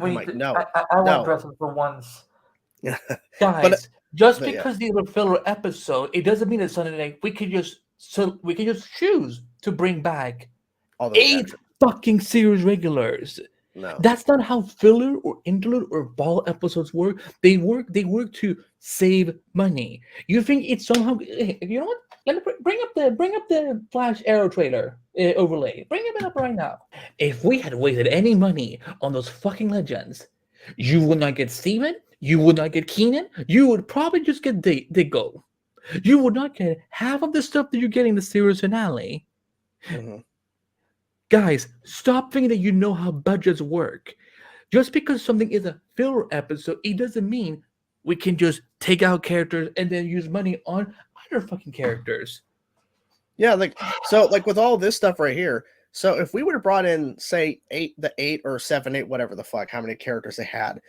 I'm Wait, like, no, I want to no. address it for once. but Guys, just but yeah, because they were filler episode, it doesn't mean that Sunday night we can just choose to bring back all those 8 extras. fucking series regulars. No. That's not how filler or interlude or ball episodes work. They work to save money. You think it's somehow you know what? Let me bring up the Flash Arrow trailer overlay. Bring it up right now. If we had wasted any money on those fucking legends, you would not get Steven, you would not get Keenan, you would probably just get Diggle. You would not get half of the stuff that you're getting in the series finale. Hmm. Guys, stop thinking that you know how budgets work. Just because something is a filler episode, it doesn't mean we can just take out characters and then use money on other fucking characters. Yeah, like with all this stuff right here. So if we would have brought in, say, eight or seven, eight, whatever the fuck, how many characters they had,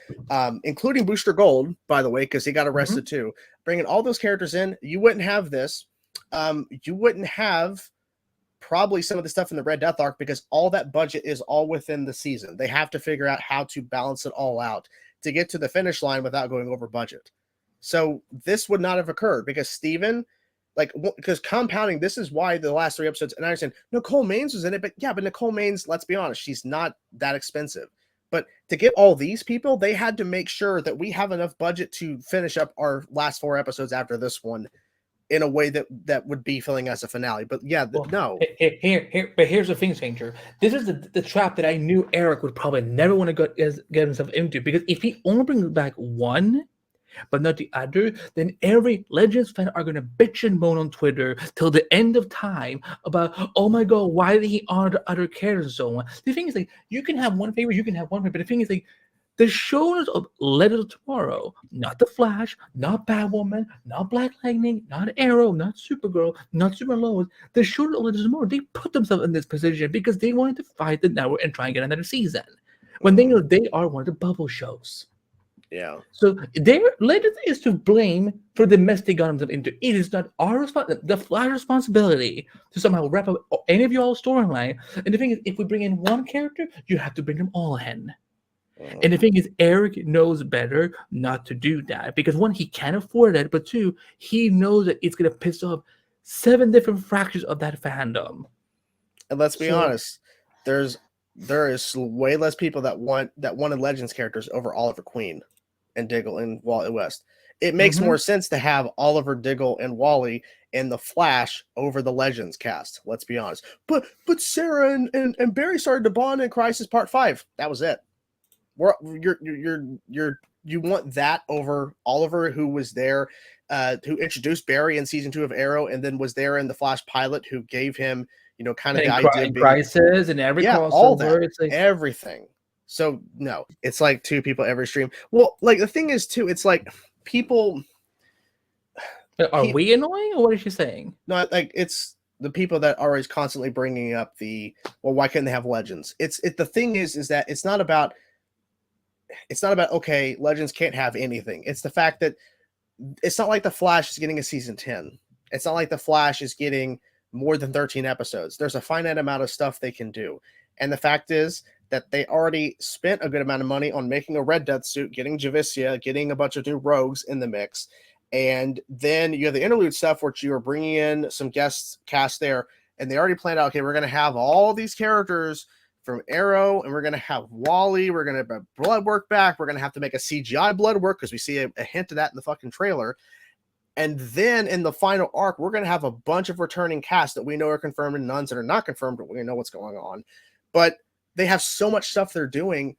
including Booster Gold, by the way, because he got arrested too. Bringing all those characters in, you wouldn't have this. You wouldn't have probably some of the stuff in the Red Death arc because all that budget is all within the season. They have to figure out how to balance it all out to get to the finish line without going over budget. So this would not have occurred because Steven, because compounding, this is why the last 3 episodes, and I understand Nicole Maines was in it, but Nicole Maines, let's be honest, she's not that expensive. But to get all these people, they had to make sure that we have enough budget to finish up our last 4 episodes after this one in a way that would be filling as a finale. But no. But here's the thing, Stranger. This is the trap that I knew Eric would probably never want to get himself into, because if he only brings back one, but not the other, then every Legends fan are gonna bitch and moan on Twitter till the end of time about, oh my god, why did he honor the other characters and so on. The thing is, like, you can have one favorite, you can have one favorite, but the thing is, like, the shows of Legends of Tomorrow, not The Flash, not Batwoman, not Black Lightning, not Arrow, not Supergirl, not Super Lois, the shows of Legends of Tomorrow, they put themselves in this position because they wanted to fight the network and try and get another season when they know they are one of the bubble shows. Yeah. So their Legends is to blame for the mess they got themselves into. It is not our the Flash responsibility to somehow wrap up any of y'all's storyline. And the thing is, if we bring in one character, you have to bring them all in. And the thing is, Eric knows better not to do that because one, he can't afford it, but two, he knows that it's gonna piss off 7 different fractures of that fandom. And let's be honest, there is way less people that wanted Legends characters over Oliver Queen and Diggle and Wally West. It makes more sense to have Oliver, Diggle, and Wally and the Flash over the Legends cast. Let's be honest. But Sarah and Barry started to bond in Crisis Part 5. That was it. You want that over Oliver, who was there, who introduced Barry in season 2 of Arrow, and then was there in the Flash pilot, who gave him, kind of the idea of being Crisis and every crossover. All that, it's like everything. So no, it's like 2 people every stream. Well, like the thing is too, it's like people. Are we annoying, or what is she saying? No, like it's the people that are always constantly bringing up why can't they have Legends? The thing is that it's not about okay, Legends can't have anything. It's the fact that it's not like the Flash is getting a season 10. It's not like the Flash is getting more than 13 episodes. There's a finite amount of stuff they can do. And the fact is that they already spent a good amount of money on making a Red Death suit, getting Javicia, getting a bunch of new rogues in the mix. And then you have the interlude stuff, which you are bringing in some guest cast there. And they already planned out, okay, we're going to have all these characters from Arrow, and we're going to have Wally, we're going to have blood work back, we're going to have to make a CGI blood work because we see a hint of that in the fucking trailer. And then in the final arc, we're going to have a bunch of returning cast that we know are confirmed and nuns that are not confirmed, but we know what's going on. But they have so much stuff they're doing.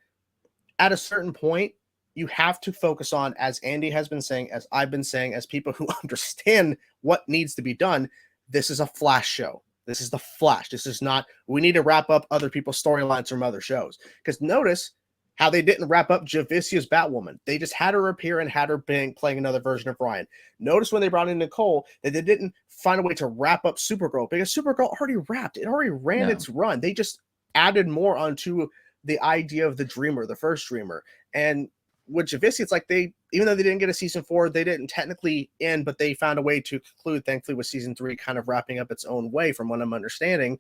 At a certain point, you have to focus on, as Andy has been saying, as I've been saying, as people who understand what needs to be done, this is a Flash show. This is the Flash. This is not, we need to wrap up other people's storylines from other shows. Because notice how they didn't wrap up Javicia's Batwoman. They just had her appear and had her playing another version of Ryan. Notice when they brought in Nicole that they didn't find a way to wrap up Supergirl, because Supergirl already wrapped. It already ran its run. They just added more onto the idea of the Dreamer, the first Dreamer. And with Javicia, it's like even though they didn't get a season 4, they didn't technically end, but they found a way to conclude, thankfully, with season 3 kind of wrapping up its own way, from what I'm understanding.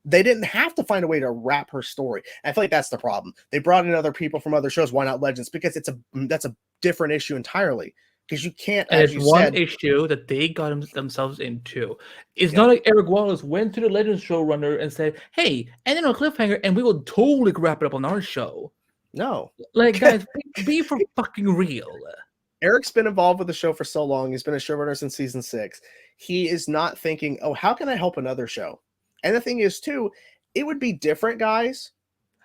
They didn't have to find a way to wrap her story. I feel like that's the problem. They brought in other people from other shows. Why not Legends? Because that's a different issue entirely. Because you can't, And as it's you one said, issue that they got themselves into. It's Yeah. not like Eric Wallace went to the Legends showrunner and said, "Hey, and then on Cliffhanger, and we will totally wrap it up on our show." no. Like, guys, be for fucking real. Eric's been involved with the show for so long. He's been a showrunner since season 6. He is not thinking, oh, how can I help another show? And the thing is, too, it would be different, guys,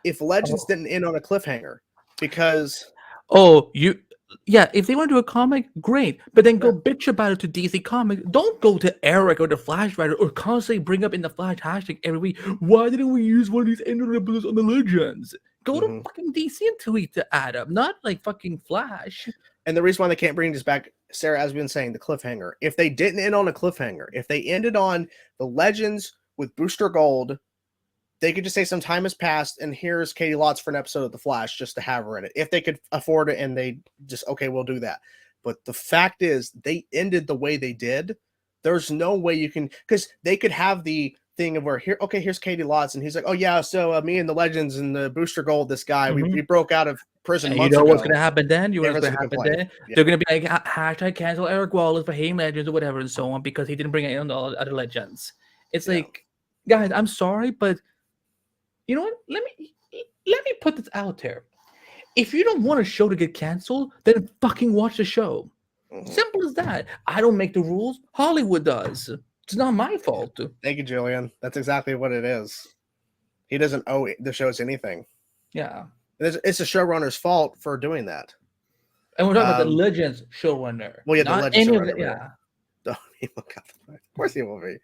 if Legends didn't end on a cliffhanger. Because if they want to do a comic, great, but then go bitch about it to DC Comics. Don't go to Eric or the Flash writer or constantly bring up in the Flash hashtag every week. Why didn't we use one of these ended episodes on the Legends? Go to fucking DC and tweet to Adam, not like fucking Flash. And the reason why they can't bring this back, Sarah, as we've been saying, the cliffhanger. If they didn't end on a cliffhanger, if they ended on the Legends with Booster Gold, they could just say some time has passed and here's Caity Lotz for an episode of The Flash just to have her in it. If they could afford it and they just, okay, we'll do that. But the fact is they ended the way they did. There's no way you can, because they could have the thing of where here's Caity Lotz and he's like, oh yeah, so me and the Legends and the Booster Gold, this guy, we broke out of prison months ago. What's going to happen then? They're going to be like, hashtag cancel Eric Wallace for hating Legends or whatever and so on because he didn't bring it on the other Legends. It's like, guys, I'm sorry, but you know what? Let me put this out there. If you don't want a show to get canceled, then fucking watch the show. Simple as that. I don't make the rules. Hollywood does. It's not my fault. Thank you, Julian. That's exactly what it is. He doesn't owe the shows anything. Yeah. It's the showrunner's fault for doing that. And we're talking about the Legends showrunner. Well, yeah, the Legends showrunner. Yeah. Of course he will be.